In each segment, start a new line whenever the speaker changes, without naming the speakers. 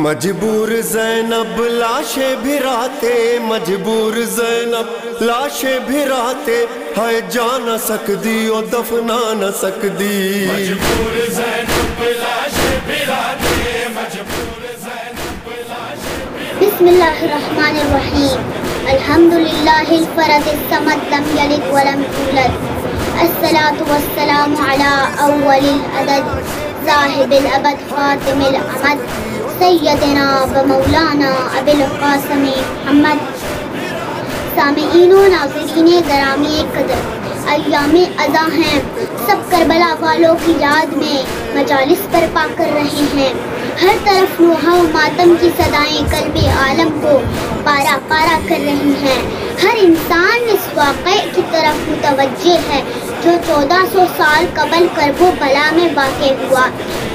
مجبور زینب لاشیں بھراتے، مجبور زینب لاشیں بھراتے، ہے جا نہ سکدی اور دفنا نہ سکدی،
مجبور زینب لاشیں بھراتے، مجبور زینب لاشیں بھراتے۔
بسم اللہ الرحمن الرحیم، الحمدللہ الفرد الصمد لم یلد ولم یولد، الصلاة والسلام علی اول العدد صاحب الابد خاتم العمد سیدنا و مولانا ابی القاسم محمد۔ سامعین و ناظرین گرامی قدر، ایام اضحیٰ ہیں، سب کربلا والوں کی یاد میں مجالس برپا کر رہے ہیں، ہر طرف نوحہ و ماتم کی صدائیں قلب عالم کو پارا پارا کر رہی ہیں، ہر انسان اس واقعے کی طرف متوجہ ہے جو 1400 سال قبل کرب و بلا میں واقع ہوا۔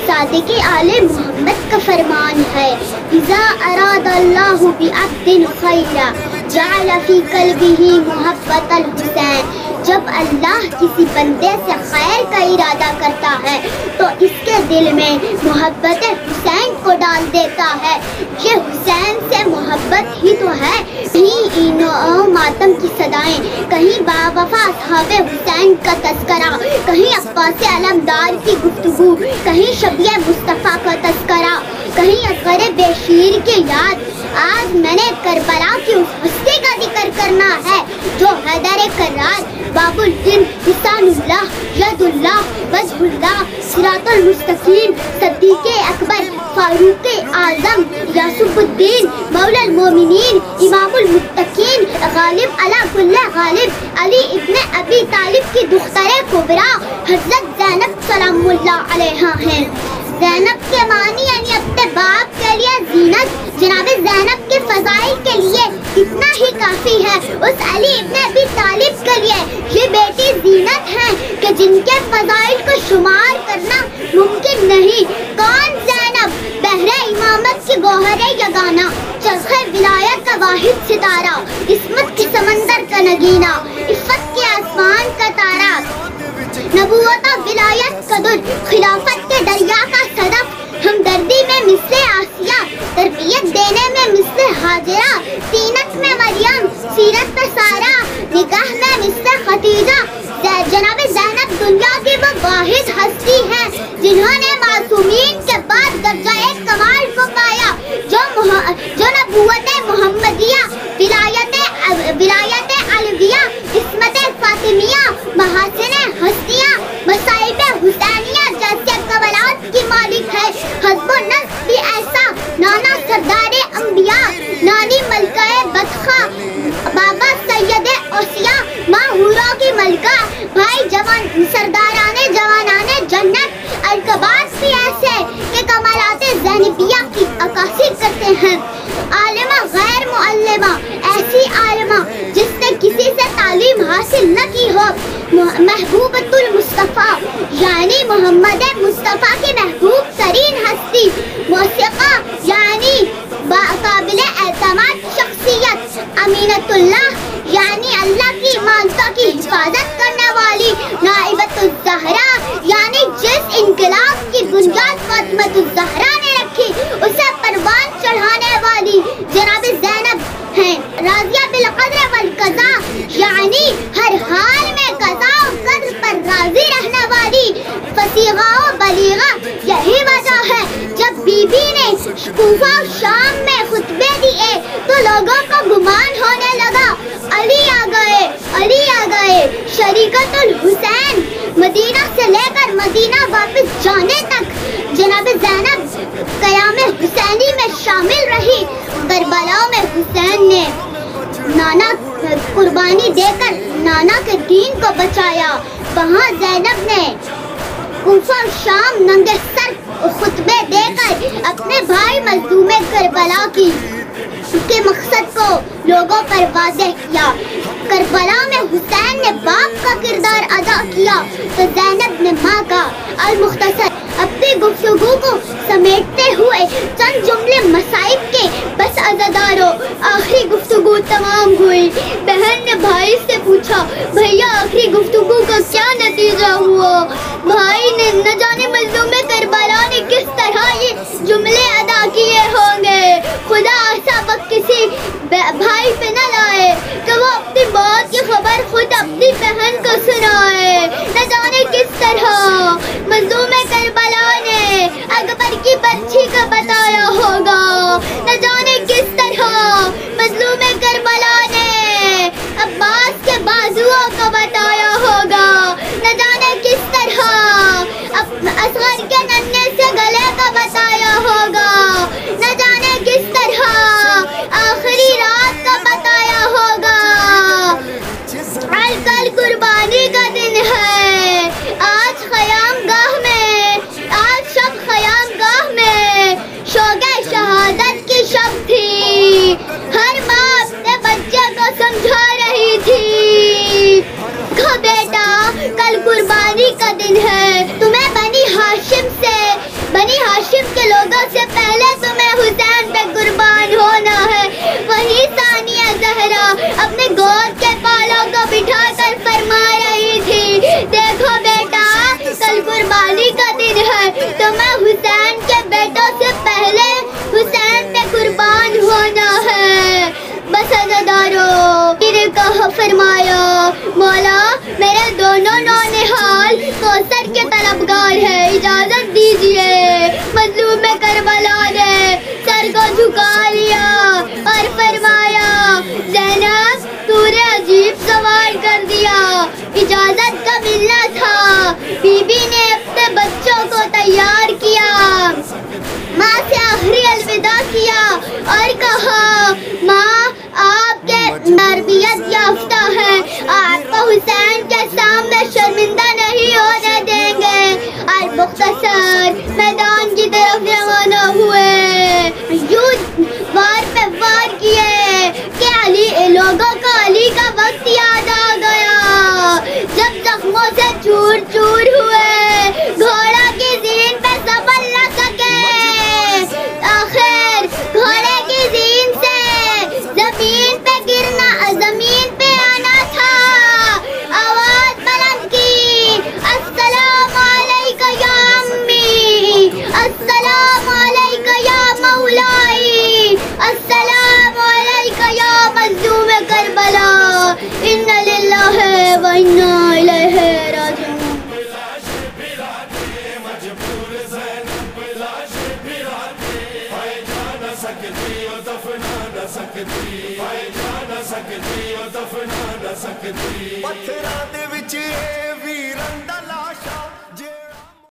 صادق آل محمد کا فرمان ہے، اذا اراد اللہ بعبد خیرا جعل فی قلبہ محبت الحسین، جب اللہ کسی بندے سے خیر کا ارادہ کرتا ہے تو اس کے دل میں محبت حسین کو ڈال دیتا ہے۔ یہ حسین سے محبت ہی تو ہے۔ کہیں ماتم کی صدائیں، کہیں باوفا اصحاب حسین کا تذکرہ، کہیں عباس علمدار کی گفتگو، کہیں شبیہ مصطفیٰ کا تذکرہ، کہیں اصغر بشیر کی یاد۔ آج میں نے کربلا کی اس ہستی کا ذکر کرنا ہے جو حیدر کرار، باب الدین، لسان اللہ، ید اللہ، وجہ اللہ، صراط المستقیم، صدیق اکبر، فاروق اعظم، یاسف الدین، مولا المومنین، امام المتقین، غالب علی کل غالب، علی ابن ابی طالب کی دختر کبریٰ حضرت زینب سلام اللہ علیہا ہیں۔ زینب کے معنی یعنی اپنے باپ کے لیے زینت، جناب زینب کے فضائل کے لیے اتنا ہی کافی ہے۔ اس علی ابن ابی طالب کے لیے یہ بیٹی زینت ہیں کہ جن کے فضائل کو شمار کرنا ممکن نہیں۔ کون زینب؟ بحر امامت کی گوہر یگانہ، چرخ ولایت کا واحد ستارہ، عصمت کی سمندر کا نگینہ، عفت کے آسمان کا تارا، نبوت و ولایت کا در، خلافت کے دریا کا صدف، ہمدردی میں مثل آسیہ، تربیت دینے میں مثل حاجرہ، تینت میں مریم، سیرت میں سارہ، نگاہ میں مثل خدیجہ۔ جناب زینب دنیا کی وہ واحد ہستی ہے جنہوں نے معصومین کے بعد درجہ کمال کو پایا، جو نبوت محمدیہ، ولایت علویہ، عصمت فاطمیہ، محاسن ہستیاں، مصائب حسینیہ جیسے کمالات کی مالک ہے۔ حزب النصر بھی ایسا، نانا سردار انبیاء، نانی ملکہ بدخا، بابا سید اوسیا، ماں حورا کی ملکہ، بھائی جوان سردارانے جوانانے جنت، القباس بھی ایسے کہ کمالات زینبیہ کی عکاسی کرتے ہیں۔ عالمہ غیر معلمہ، ایسی عالمہ جس نے کسی سے تعلیم حاصل نہ کی ہو، محبوبۃ المصطفیٰ یعنی محمد مصطفیٰ کی محبوب ترین ہستی، موسیقہ یعنی قابل اعتماد شخصیت، امینۃ اللہ یعنی اللہ کی امانتوں کی حفاظت کرنے والی، نائبۃ الزہرا یعنی جس انقلاب کی بنیاد فاطمۃ الزہرا نے رکھی اسے پروان چڑھانے والی جناب زینب ہیں۔ راضیہ بالقدر والقضاء یعنی ہر حال میں قضاء و قدر پر راضی رہنے والی، فصیحہ و بلیغہ۔ یہی وجہ ہے جب بی بی نے کوفہ و شام میں خطبے دیے تو لوگوں کو گمان ہونے لگا علی آ گئے، علی آ گئے۔ شریکت الحسین، مدینہ سے لے کر مدینہ واپس جانے تک جناب زینب قیام حسینی میں شامل رہی۔ کربلا میں حسین نے نانا قربانی دے کر نانا کے دین کو بچایا، وہاں زینب نے کوفہ شام ننگے سر خطبے دے کر اپنے بھائی مظلوم کربلا کے مقصد کو لوگوں پر واضح کیا۔ کربلا میں حسین نے باپ کا کردار ادا کیا تو زینب نے ماں کا۔ المختصر اپنی گفتگو کو سمیٹتے ہوئے چند جملے مصائب کے بس عزاداروں، آخری گفتگو تمام ہوئی۔ بہن نے بھائی سے پوچھا، بھیا آخری گفتگو کا کیا نتیجہ ہوا؟ بھائی نے نہ جانے مظلوم کربلا نے کس طرح یہ جملے ادا کیے ہوں گے۔ شہادت کی شب تھی، ہر ماں اپنے بچے کو سمجھا رہی تھی، کہو بیٹا کل قربانی کا دن ہے، تمہیں بنی ہاشم کے لوگوں سے پہلے تمہیں حسین پہ قربان ہونا ہے۔ وہی ثانیہ زہرا اپنے گود کے بالوں کو بٹھا کر فرما رہی تھی، دیکھو بیٹا کل قربانی کا دن ہے، تمہیں حسین کے بیٹوں سے پہلے حسین پہ قربان ہونا ہے۔ بس عزادارو پھر کہا فرمایا مولا میرے دونوں نونہال کوثر کے طلبگار ہے، اجازت دیجئے۔ مظلوم کربلا نے سر کو جھکا لیا اور فرمایا زینب تو نے عجیب سوال کر دیا، اجازت کا ملنا تھا۔ بی بی نے اپنے بچوں کو تیار کیا، ماں سے آخری الوداع کیا اور کہا ماں آپ کے تربیت یافتہ ہیں، آپ کو حسین کے سامنے شرمندہ نہیں ہونے دیں گے، اور مختصر میدان کی طرف روانہ ہوئے۔ یوں وار پہ وار کیے کہ لوگوں کو علی کا وقت یاد آ گیا، جب زخموں سے چور چور ہوئے، گھوڑا کی زین پہ سنبھل نہ سکے، آخر گھوڑے کی زین سے زمین پہ آنا تھا، آواز بلند کی السلام علیکہ یا امی، السلام علیکہ یا مولائی، السلام علیکہ یا مظلوم کربلا، انا للہ و انا الیہ راجعون۔
پتھراں دے وچ اے ویراں دا